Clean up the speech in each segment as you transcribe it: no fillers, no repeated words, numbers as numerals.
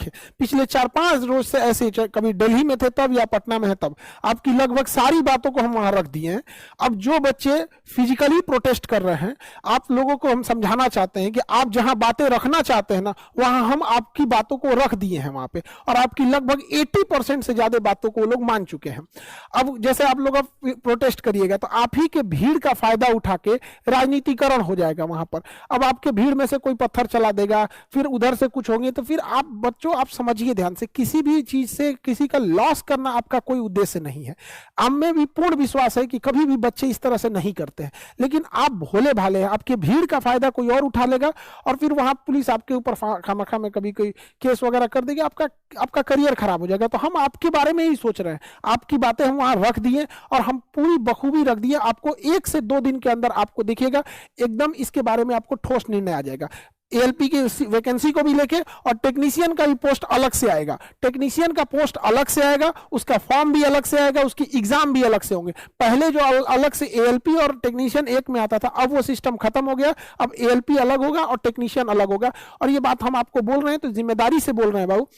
रखें। पिछले 4-5 रोज से ऐसे, कभी दिल्ली में थे तब या पटना में है तब, आपकी लगभग सारी बातों को हम वहां रख दिए हैं। अब जो बच्चे फिजिकली प्रोटेस्ट कर रहे हैं, आप लोगों को हम समझाना चाहते हैं कि आप जहां बातें रखना चाहते हैं ना, वहां हम आपकी बातों को रख दिए हैं वहां पे, और आपकी लगभग 80% से ज्यादा बातों को लोग मान चुके हैं। अब जैसे आप लोग प्रोटेस्ट करिएगा तो आप ही के भीड़ का फायदा उठा के राजनीतिकरण हो जाएगा वहां पर। अब आपके भीड़ में से कोई पत्थर चला देगा, फिर उधर से कुछ होंगे, तो फिर आप बच्चों आप समझिए ध्यान से, किसी भी चीज से किसी का लॉस करना आपका कोई उद्देश्य नहीं है। हम में भी पूर्ण विश्वास है कि कभी भी बच्चे इस तरह से नहीं करते हैं, लेकिन आप भोले भाले हैं, आपके भीड़ का फायदा कोई और उठा लेगा और फिर वहां पुलिस आपके ऊपर खामखा में कभी कोई केस वगैरह कर देगी, आपका करियर खराब हो जाएगा। तो हम आपके बारे में ही सोच रहे हैं, आपकी बातें हम वहां रख दिए और हम पूरी बखूबी रख दिए। आपको 1 से 2 दिन के अंदर आपको दिखेगा एकदम इसके बारे में आपको ठोस निर्णय आ जाएगा। एएलपी की वैकेंसी को भी लेके, और टेक्नीशियन का भी पोस्ट अलग से आएगा, टेक्नीशियन का पोस्ट अलग से आएगा, उसका फॉर्म भी अलग से आएगा, उसकी एग्जाम भी अलग से होंगे। पहले जो अलग से एएलपी और टेक्नीशियन एक में आता था, अब वो सिस्टम खत्म हो गया। अब एएलपी अलग होगा और टेक्नीशियन अलग होगा। और ये बात हम आपको बोल रहे हैं तो जिम्मेदारी से बोल रहे हैं बाबू।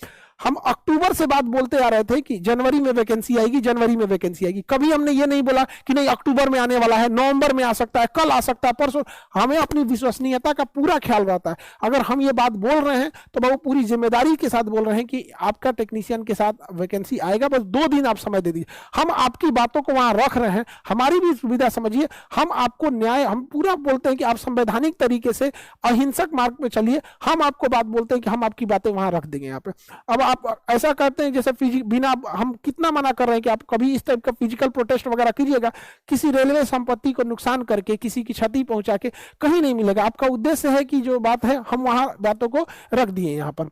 हम अक्टूबर से बात बोलते आ रहे थे कि जनवरी में वैकेंसी आएगी, जनवरी में वैकेंसी आएगी। कभी हमने ये नहीं बोला कि नहीं अक्टूबर में आने वाला है, नवंबर में आ सकता है, कल आ सकता है, परसों। हमें अपनी विश्वसनीयता का पूरा ख्याल रहता है। अगर हम ये बात बोल रहे हैं तो बाबू पूरी जिम्मेदारी के साथ बोल रहे हैं कि आपका टेक्नीशियन के साथ वैकेंसी आएगा, बस 2 दिन आप समय दे दीजिए। हम आपकी बातों को वहां रख रहे हैं, हमारी भी सुविधा समझिए। हम आपको न्याय, हम पूरा बोलते हैं कि आप संवैधानिक तरीके से अहिंसक मार्ग पे चलिए। हम आपको बात बोलते हैं कि हम आपकी बातें वहां रख देंगे यहाँ पे। अब आप ऐसा करते हैं जैसे बिना, हम कितना मना कर रहे हैं कि आप कभी इस टाइप का फिजिकल प्रोटेस्ट वगैरह कीजिएगा, किसी रेलवे संपत्ति को नुकसान करके, किसी की क्षति पहुंचा के कहीं नहीं मिलेगा। आपका उद्देश्य है कि जो बात है हम वहां बातों को रख दिए यहाँ पर।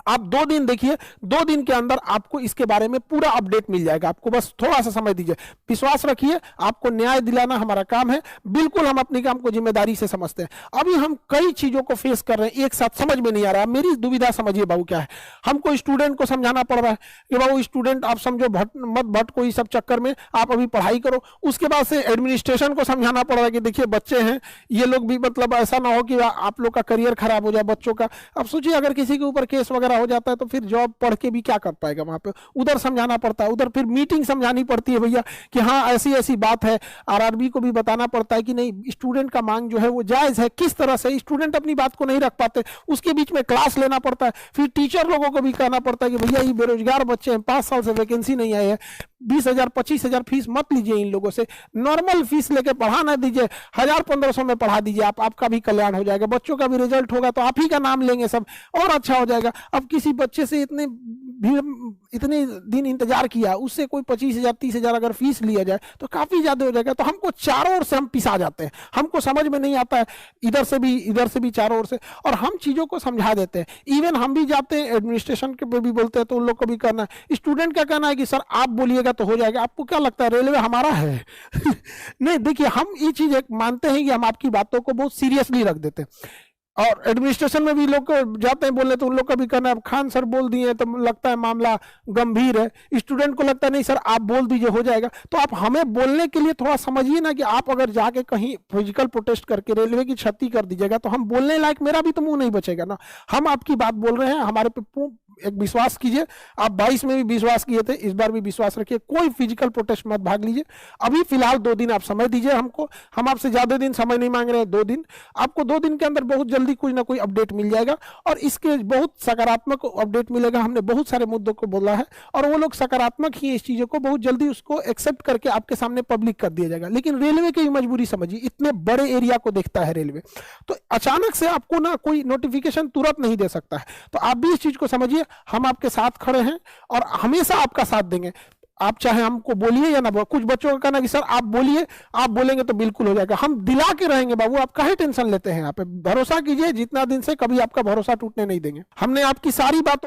आप 2 दिन देखिए, 2 दिन के अंदर आपको इसके बारे में पूरा अपडेट मिल जाएगा। आपको बस थोड़ा सा समय दीजिए, विश्वास रखिए, आपको न्याय दिलाना हमारा काम है। बिल्कुल हम अपने काम को जिम्मेदारी से समझते हैं। अभी हम कई चीजों को फेस कर रहे हैं एक साथ, समझ में नहीं आ रहा। मेरी दुविधा समझिए बाबू क्या है। हमको स्टूडेंट को समझाना पड़ रहा है कि बाबू स्टूडेंट आप समझो, मत भटको इस सब चक्कर में, आप अभी पढ़ाई करो। उसके बाद से एडमिनिस्ट्रेशन को समझाना पड़ रहा है कि देखिए बच्चे हैं, ये लोग भी मतलब ऐसा ना हो कि आप लोग का करियर खराब हो जाए बच्चों का। अब सोचिए अगर किसी के ऊपर केस वगैरह हो जाता है तो फिर जॉब पढ़ के भी क्या कर पाएगा वहां पे। उधर समझाना पड़ता है, उधर फिर मीटिंग समझानी पड़ती है भैया कि हाँ ऐसी ऐसी बात है। आरआरबी को भी बताना पड़ता है कि नहीं स्टूडेंट का मांग जो है वो जायज है। किस तरह से स्टूडेंट अपनी बात को नहीं रख पाते, उसके बीच में क्लास लेना पड़ता है। फिर टीचर लोगों को भी कहना पड़ता है कि भैया ये बेरोजगार बच्चे हैं, 5 साल से वैकेंसी नहीं आई है, 20,000 25,000 फीस मत लीजिए इन लोगों से, नॉर्मल फीस लेके पढ़ा ना दीजिए, 1000-1500 में पढ़ा दीजिए। आपका भी कल्याण हो जाएगा, बच्चों का भी रिजल्ट होगा तो आप ही का नाम लेंगे सब, और अच्छा हो जाएगा। अब किसी बच्चे से इतने दिन इंतजार किया, उससे कोई 25,000 30,000 अगर फीस लिया जाए तो काफी ज्यादा हो जाएगा। तो हमको चारों ओर से हम पिसा जाते हैं, हमको समझ में नहीं आता है, इधर से भी चारों ओर से, और हम चीजों को समझा देते हैं। इवन हम भी जाते हैं एडमिनिस्ट्रेशन के पे भी बोलते हैं तो उन लोग को भी करना है। स्टूडेंट का कहना है कि सर आप बोलिएगा तो हो जाएगा। आपको क्या लगता है रेलवे हमारा है? नहीं, देखिए हम ये चीज एक मानते हैं कि हम आपकी बातों को बहुत सीरियसली रख देते हैं। और एडमिनिस्ट्रेशन में भी लोग जाते हैं बोलने तो उन लोग का भी कहना है खान सर बोल दिए तो लगता है मामला गंभीर है। स्टूडेंट को लगता है नहीं सर आप बोल दीजिए हो जाएगा। तो आप हमें बोलने के लिए थोड़ा समझिए ना कि आप अगर जाके कहीं फिजिकल प्रोटेस्ट करके रेलवे की क्षति कर दीजिएगा तो हम बोलने लायक, मेरा भी तो मुंह नहीं बचेगा ना। हम आपकी बात बोल रहे हैं, हमारे पे एक विश्वास कीजिए। आप 22 में भी विश्वास किए थे, इस बार भी विश्वास रखिए। कोई फिजिकल प्रोटेस्ट मत भाग लीजिए। अभी फिलहाल 2 दिन आप समय दीजिए हमको, हम आपसे ज्यादा दिन समय नहीं मांग रहे हैं, 2 दिन। आपको 2 दिन के अंदर बहुत जल्दी कोई ना कोई अपडेट मिल जाएगा और इसके बहुत सकारात्मक अपडेट मिलेगा। हमने बहुत सारे मुद्दों को बोला है और वो लोग सकारात्मक ही इस चीजों को बहुत जल्दी उसको एक्सेप्ट करके आपके सामने पब्लिक कर दिया जाएगा। लेकिन रेलवे की मजबूरी समझिए, इतने बड़े एरिया को देखता है रेलवे, तो अचानक से आपको ना कोई नोटिफिकेशन तुरंत नहीं दे सकता है। तो आप भी इस चीज को समझिए, हम आपके साथ खड़े हैं और हमेशा आपका साथ देंगे। आप चाहे हमको बोलिए या ना बोलिए। कुछ बच्चों का कहना कि सर आप बोलिए, आप बोलेंगे तो बिल्कुल हो जाएगा। हम दिला के रहेंगे बाबू, आप काहे टेंशन लेते हैं। यहाँ पे भरोसा कीजिए, जितना दिन से कभी आपका भरोसा टूटने नहीं देंगे। हमने आपकी सारी बातों